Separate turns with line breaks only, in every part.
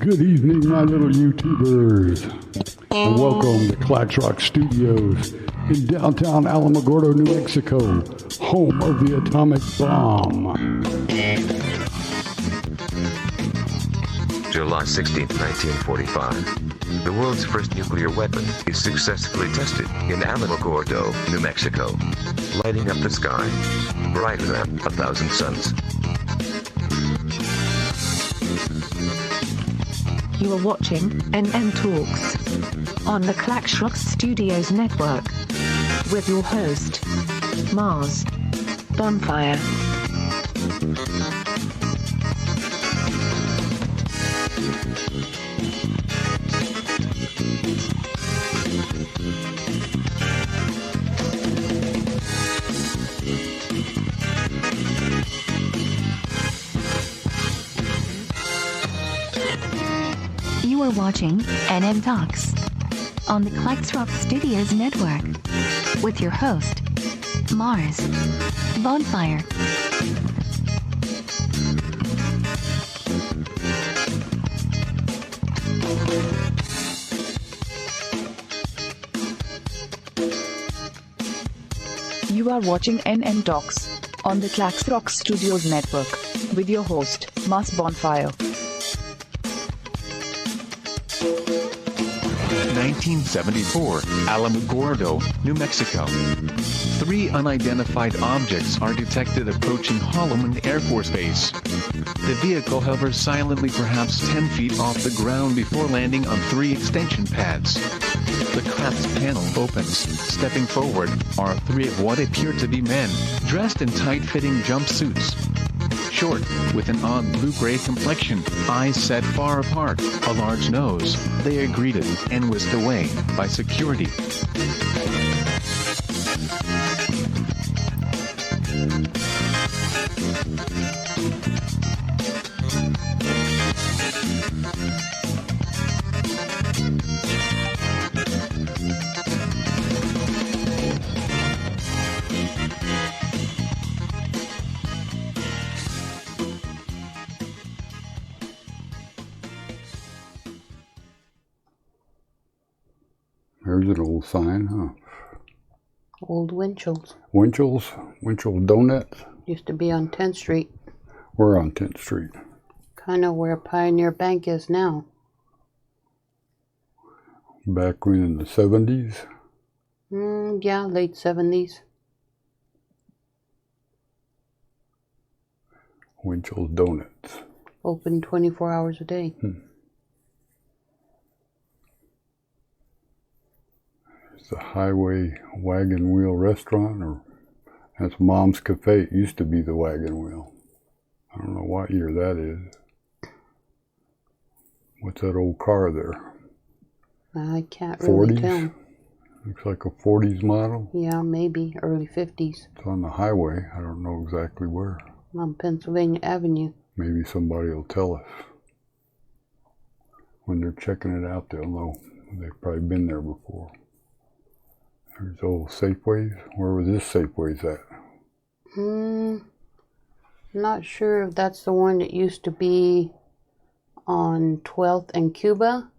Good evening, my little YouTubers, and welcome to Clax Rock Studios in downtown Alamogordo, New Mexico, home of the atomic bomb.
July 16, 1945. The world's first nuclear weapon is successfully tested in Alamogordo, New Mexico, lighting up the sky brighter than 1,000 suns.
You are watching NM Talks on the Clax Rock Studios network with your host, Mars Bonfire.
You are watching NM Talks on the Clax Rock Studios network with your host, Mars Bonfire.
You are watching NM Talks on the Clax Rock Studios network with your host, Mars Bonfire.
1974, Alamogordo, New Mexico. 3 unidentified objects are detected approaching Holloman Air Force Base. The vehicle hovers silently perhaps 10 feet off the ground before landing on 3 extension pads. The craft's panel opens. Stepping forward are 3 of what appear to be men, dressed in tight-fitting jumpsuits. Short, with an odd blue-gray complexion, eyes set far apart, a large nose, they are greeted and whisked away by security.
There's an old sign, huh?
Old Winchell's.
Winchell's Donuts.
Used to be on 10th Street.
We're on 10th Street.
Kind of where Pioneer Bank is now.
Back when in the 70s.
Yeah, late 70s.
Winchell's Donuts.
Open 24 hours a day.
It's the Highway Wagon Wheel Restaurant, or that's Mom's Cafe. It used to be the Wagon Wheel. I don't know what year that is. What's that old car there?
I can't really
40s?
tell.
Looks like a 40s model.
Yeah, maybe early 50s.
It's on the highway. I don't know exactly where.
On Pennsylvania Avenue.
Maybe somebody will tell us. When they're checking it out, they'll know. They've probably been there before. There's old Safeways. Where was this Safeways at?
Not sure if that's the one that used to be on 12th and Cuba,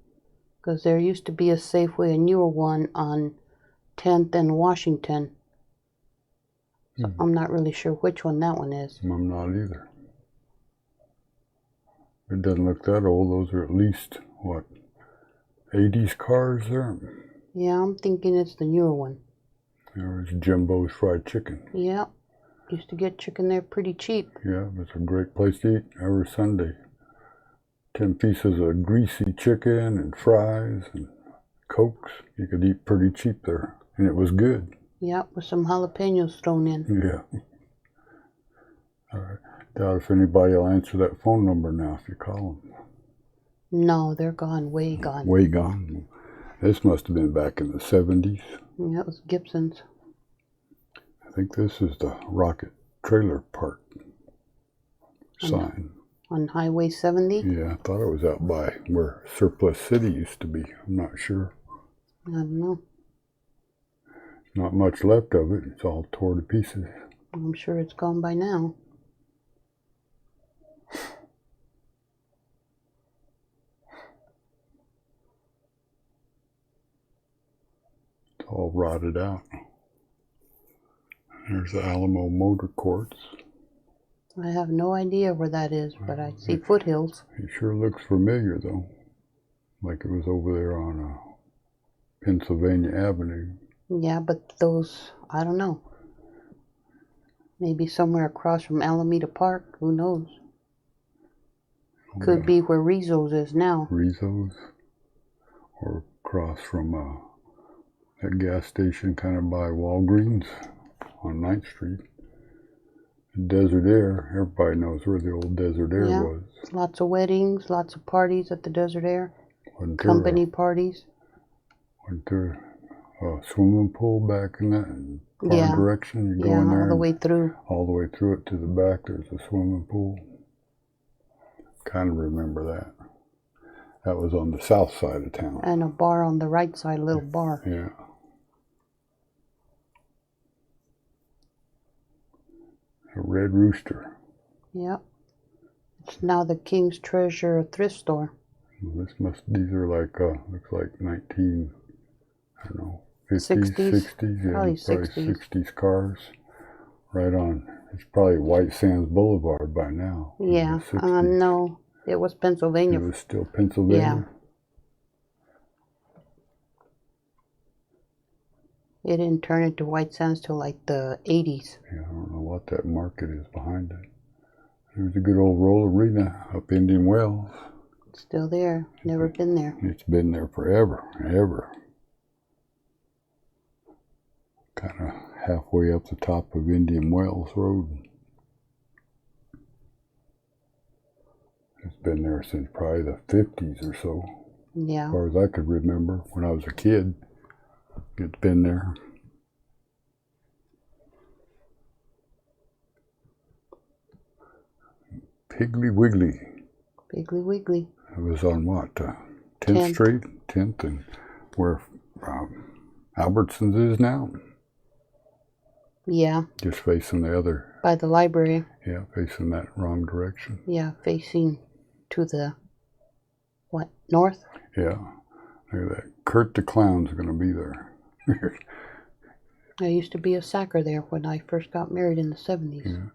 because there used to be a Safeway, a newer one on 10th and Washington. So I'm not really sure which one that one is.
I'm not either. It doesn't look that old. Those are at least, what, 80s cars there?
Yeah, I'm thinking it's the newer one.
There's Jimbo's Fried Chicken.
Yeah, used to get chicken there pretty cheap.
Yeah, it's a great place to eat every Sunday. 10 pieces of greasy chicken and fries and Cokes. You could eat pretty cheap there, and it was good.
Yeah, with some jalapenos thrown in.
Yeah. All right. Doubt if anybody will answer that phone number now if you call them.
No, they're gone, way gone.
Way gone. This must have been back in the 70s.
Yeah, it was Gibson's.
I think this is the Rocket Trailer Park sign.
On Highway 70?
Yeah, I thought it was out by where Surplus City used to be. I'm not sure.
I don't know.
Not much left of it. It's all tore to pieces.
I'm sure it's gone by now.
rotted out. There's the Alamo Motor Courts.
I have no idea where that is, but I see foothills.
It sure looks familiar, though. Like it was over there on Pennsylvania Avenue.
Yeah, but those, I don't know. Maybe somewhere across from Alameda Park. Who knows? Could be where Rizzo's is now.
Rizzo's? Or across from that gas station kind of by Walgreens on 9th Street. Desert Air, everybody knows where the old Desert Air was.
Lots of weddings, lots of parties at the Desert Air.
Wasn't
Company parties.
Wasn't there a swimming pool back in that far direction? You go in there
all the way through.
All the way through it to the back, there's a swimming pool. Kind of remember that. That was on the south side of town.
And a bar on the right side, a little bar.
Yeah. A Red Rooster.
Yep. It's now the King's Treasure thrift store.
These are like, looks like 19, I don't know, 50s, 60s. Yeah,
Probably
60s cars. Right on, it's probably White Sands Boulevard by now.
Yeah, no, it was Pennsylvania.
It was still Pennsylvania?
Yeah. It didn't turn into White Sands till like the 80s.
Yeah, I don't know what that market is behind it. There's a good old roll arena up Indian Wells.
It's still there. Never been there.
It's been there forever, ever. Kind of halfway up the top of Indian Wells Road. It's been there since probably the 50s or so.
Yeah.
As far as I could remember when I was a kid. It's been there. Piggly Wiggly.
Piggly Wiggly.
It was on what? 10th Street? 10th, and where Albertsons is now?
Yeah.
Just facing the other.
By the library.
Yeah, facing that wrong direction.
Yeah, facing to the, what, north?
Yeah. Look at that. Kurt the Clown's going to be there.
I used to be a sacker there when I first got married in the 70s.
Yeah.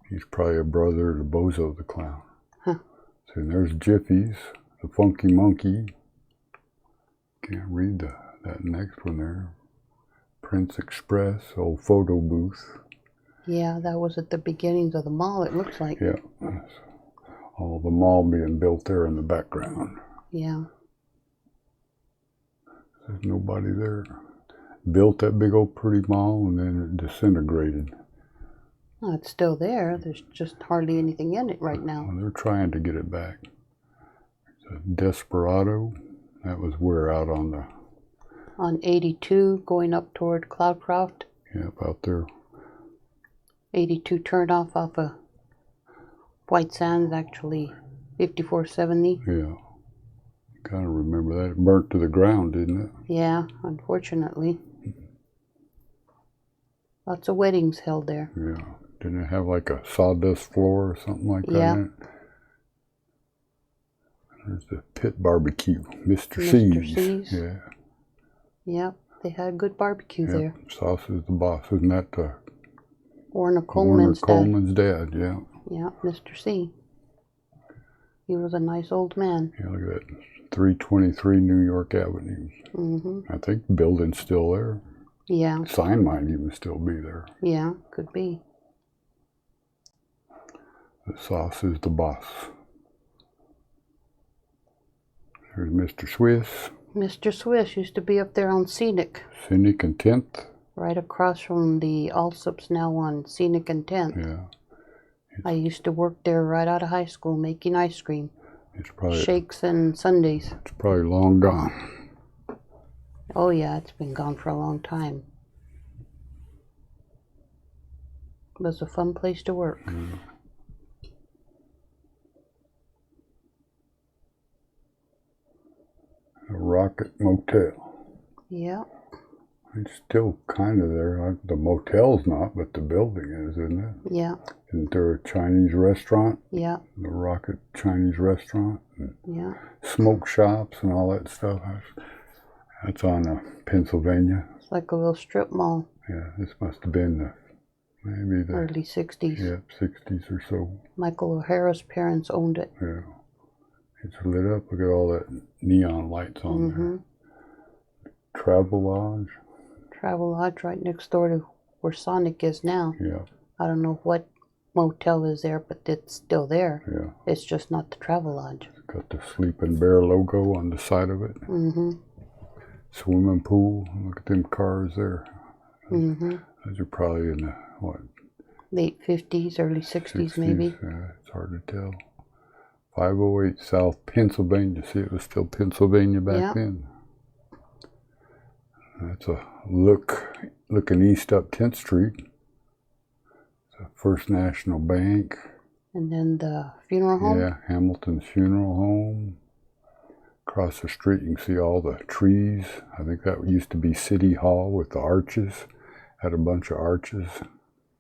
He's probably a brother to Bozo the Clown.
Huh.
So there's Jiffy's, the Funky Monkey. Can't read that next one there. Prince Express, old photo booth.
Yeah, that was at the beginnings of the mall, it looks like.
Yeah. All the mall being built there in the background.
Yeah.
There's nobody there. Built that big old pretty mall and then it disintegrated.
Well, it's still there. There's just hardly anything in it right now.
Well, they're trying to get it back. It's a Desperado. That was where out on the...
On 82, going up toward Cloudcroft.
Yep, out there.
82 turned off of White Sands, actually 5470.
Yeah. Kind of remember that. It burnt to the ground, didn't it?
Yeah, unfortunately. Lots of weddings held there.
Yeah. Didn't it have like a sawdust floor or something like that?
Yeah.
In it? There's the Pit Barbecue, Mr.
Mr.
C's.
C's.
Yeah.
Yep, they had good barbecue there.
Sauce is the boss. Isn't that
Warner Coleman's
dad? Yeah.
Yeah, Mr. C. He was a nice old man.
Yeah, look at that. 323 New York Avenue.
Mm-hmm.
I think the building's still there.
Yeah.
Sign might even still be there.
Yeah, could be.
The sauce is the boss. There's Mr. Swiss.
Mr. Swiss used to be up there on Scenic.
Scenic and 10th.
Right across from the Allsups now on Scenic and 10th.
Yeah.
I used to work there right out of high school making ice cream.
It's probably...
Shakes and sundaes.
It's probably long gone.
Oh yeah, it's been gone for a long time. It was a fun place to work.
Mm. A Rocket Motel.
Yeah.
It's still kind of there. The motel's not, but the building is, isn't it?
Yeah.
Isn't there a Chinese restaurant?
Yeah.
The Rocket Chinese restaurant? And
yeah.
smoke shops and all that stuff. That's on Pennsylvania.
like a little strip mall.
Yeah, this must have been maybe the
early 60s.
Yeah, 60s or so.
Michael O'Hara's parents owned it.
Yeah. It's lit up. Look at all that neon lights on there. Travel Lodge.
Travel Lodge right next door to where Sonic is now.
Yeah.
I don't know what motel is there, but it's still there.
Yeah.
It's just not the Travel Lodge.
It's got the Sleeping Bear logo on the side of it. Swimming pool. Look at them cars there. Those are probably in the, what?
Late 50s, early 60s maybe.
Yeah, it's hard to tell. 508 South Pennsylvania. See, it was still Pennsylvania back then. That's a looking east up 10th Street. It's a First National Bank.
And then the funeral home?
Yeah, Hamilton's Funeral Home. Across the street you can see all the trees. I think that used to be City Hall with the arches. Had a bunch of arches.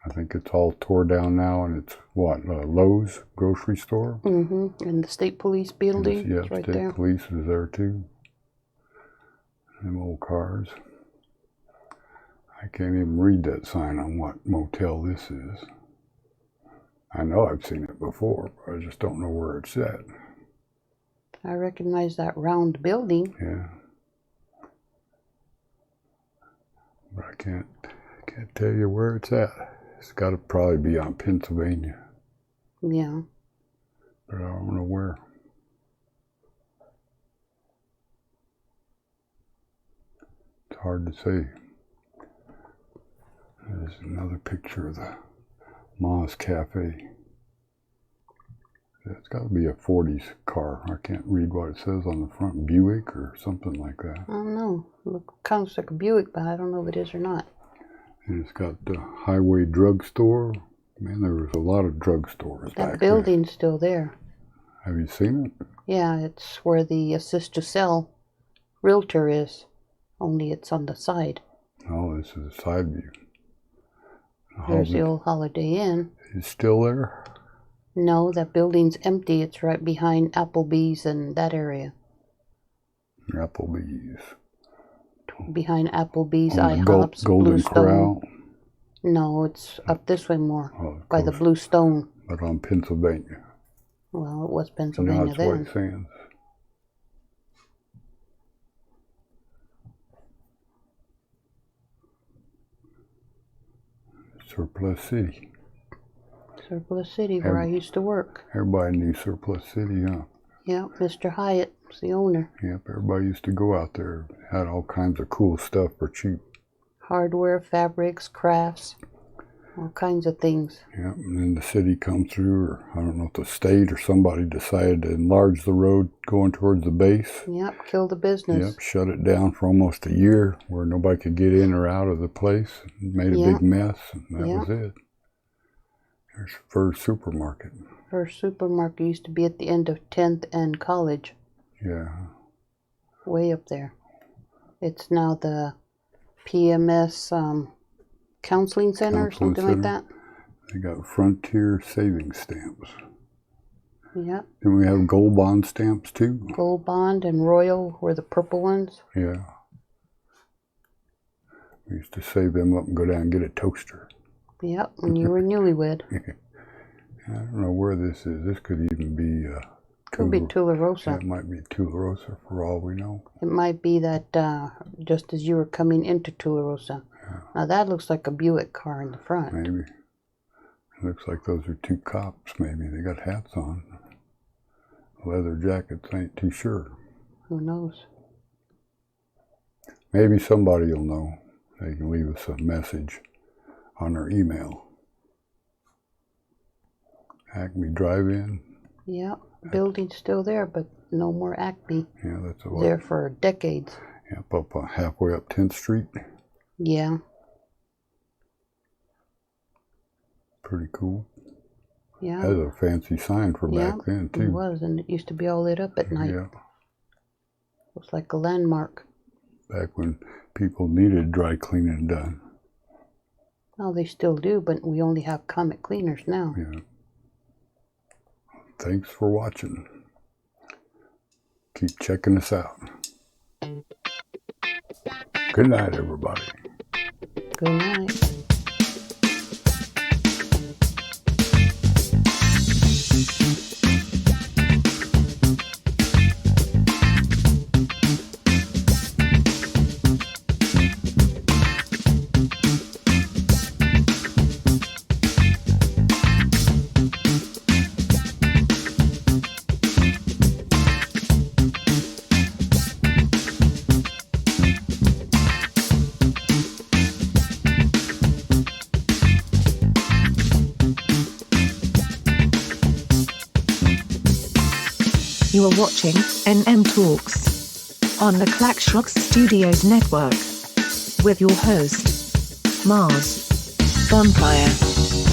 I think it's all tore down now, and it's what, Lowe's grocery store?
And the state police building.
Yeah,
right
state
there.
police is there too. Them old cars. I can't even read that sign on what motel this is. I know I've seen it before, but I just don't know where it's at.
I recognize that round building.
Yeah. But I can't tell you where it's at. It's got to probably be on Pennsylvania.
Yeah.
But I don't know where. It's hard to say. There's another picture of the Ma's Cafe. It's got to be a 40s car. I can't read what it says on the front. Buick or something like that.
I don't know. Look, kind of looks like a Buick, but I don't know if it is or not.
And it's got the Highway Drugstore. Man, there was a lot of drugstores back there.
That building's still there.
Have you seen it?
Yeah, it's where the assist to sell realtor is. Only it's on the side.
Oh, this is a side view.
There's the old Holiday Inn.
It's still there?
No, that building's empty. It's right behind Applebee's and that area.
Applebee's.
Behind Applebee's,
On the
IHOP's,
Golden
Blue Stone.
Corral.
No, it's up this way more.
Oh,
by the Blue Stone.
But on Pennsylvania.
Well, it was
Now
Pennsylvania
it's
then.
White Sands. Surplus City.
Surplus City, where I used to work.
Everybody knew Surplus City, huh?
Yeah, Mr. Hyatt was the owner.
Yep, everybody used to go out there. Had all kinds of cool stuff for cheap.
Hardware, fabrics, crafts, all kinds of things.
Yep, and then the city come through, or I don't know if the state or somebody decided to enlarge the road going towards the base.
Yep, kill the business.
Yep, shut it down for almost a year where nobody could get in or out of the place. Made a big mess, and that was it. There's First Supermarket.
First Supermarket used to be at the end of 10th and College.
Yeah.
Way up there. It's now the PMS Counseling Center or something like that.
They got Frontier Savings Stamps.
Yep.
Then we have Gold Bond stamps too.
Gold Bond and Royal were the purple ones.
Yeah. We used to save them up and go down and get a toaster.
Yep, when you were newlywed.
I don't know where this is. This could even be...
Could be Tularosa.
Yeah, it might be Tularosa for all we know.
It might be that just as you were coming into Tularosa. Yeah. Now that looks like a Buick car in the front.
Maybe. It looks like those are two cops, maybe. They got hats on. Leather jackets, ain't too sure.
Who knows?
Maybe somebody will know. They can leave us a message on our email. Acme Drive-In.
Yeah, building's still there, but no more Acme.
Yeah, that's a
there for decades.
Yep, up halfway up 10th Street.
Yeah.
Pretty cool.
Yeah.
Has a fancy sign for back then too.
It was, and it used to be all lit up at night.
Yeah.
It was like a landmark.
Back when people needed dry cleaning done.
Well, they still do, but we only have Comet cleaners now.
Yeah. Thanks for watching. Keep checking us out. Good night, everybody.
Good night.
You are watching NM Talks on the Claxrox Studios Network with your host, Mars Bonfire.